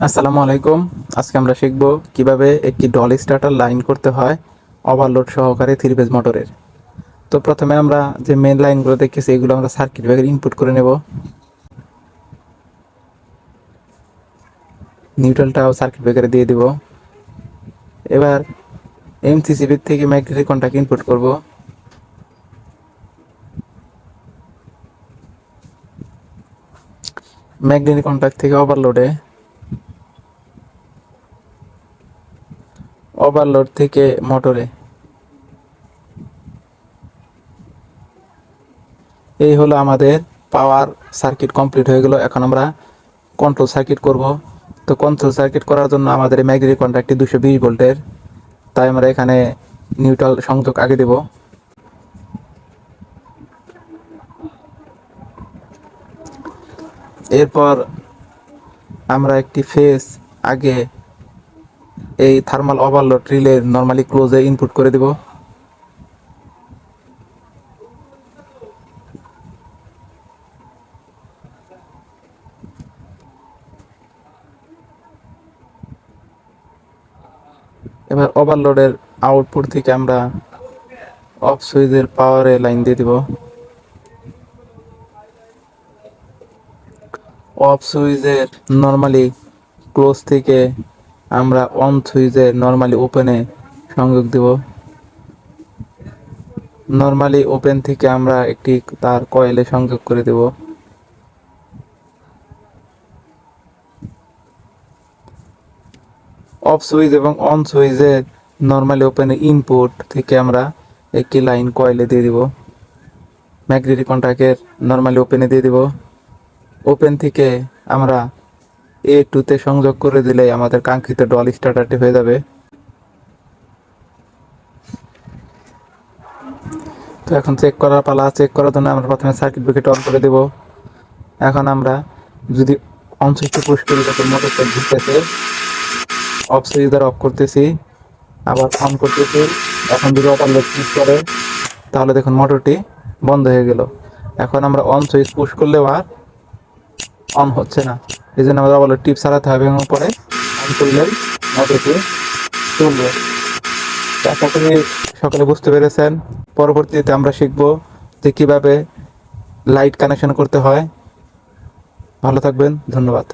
আসসালামু আলাইকুম। আজকে আমরা শিখব কিভাবে একটি ডল স্টার্টার লাইন করতে হয় ওভারলোড সহকারে 3 ফেজ মোটরের। তো প্রথমে আমরা যে মেন লাইনগুলো দেখেছি এগুলো আমরা সার্কিট ব্রেকারে ইনপুট করে নেব। নিউট্রালটাও সার্কিট ব্রেকারে দিয়ে দিব। এবার এমসিসিবি থেকে ম্যাগনেটিক কন্ট্যাক্ট ইনপুট করব। ম্যাগনেটিক কন্ট্যাক্ট থেকে ওভারলোড থেকে মোটরে। এই হলো আমাদের পাওয়ার সার্কিট কমপ্লিট হয়ে গেল। এখন আমরা কন্ট্রোল সার্কিট করব। তো কন্ট্রোল সার্কিট করার জন্য আমাদের ম্যাগনেটিক কন্ট্যাক্টটি 220 ভোল্টের, তাই আমরা এখানে নিউট্রাল সংযোগ আগে দেব। এরপর আমরা একটি ফেজ আগে এই থার্মাল ওভারলোড রিলে নরমালি ক্লোজে ইনপুট করে দেব। এবার ওভারলোডের আউটপুট থেকে আমরা অফ সুইচের পাওয়ারে লাইন দিয়ে দিব। অফ সুইচের নরমালি ক্লোজ থেকে আমরা অন সুইচের নরমালি ওপেনে সংযোগ দেব। নরমালি ওপেন থেকে আমরা একটি তার কয়েলে সংযোগ করে দেব। অফ সুইচ এবং অন সুইচের নরমালি ওপেনে ইনপুট থেকে আমরা একটি লাইন কয়েলে দিয়ে দিব। ম্যাগনেটিক কন্ট্যাক্টের নরমালি ওপেনে দিয়ে দিব। ওপেন থেকে আমরা A2 তে সংযোগ করে দিলে আমাদের কাঙ্ক্ষিত ডল স্টার্টারটি হয়ে যাবে। তো এখন চেক করার পালা। চেক করার জন্য আমরা প্রথমে সার্কিট ব্রেকারটি অন করে দেব। এখন আমরা যদি অন সুইচটি পুশ করি তখন মোটরটা ঘুরতেছে। অফ সুইচ দ্বারা অফ করতেছি, আবার অন করতেছি। এখন যদি ওভারলোড পুশ করে তাহলে দেখুন মোটরটি বন্ধ হয়ে গেল। এখন আমরা অন সুইচ পুশ করলেও আর অন হচ্ছে না, এই জন্য আমরা ওভারলোড টিপ ছাড়াতে হবে এবং পরে অন করলেই মোটরটি চলবে। আশা করি সকলে বুঝতে পেরেছেন। পরবর্তীতে আমরা শিখব যে কিভাবে লাইট কানেকশন করতে হয়। ভালো থাকবেন, ধন্যবাদ।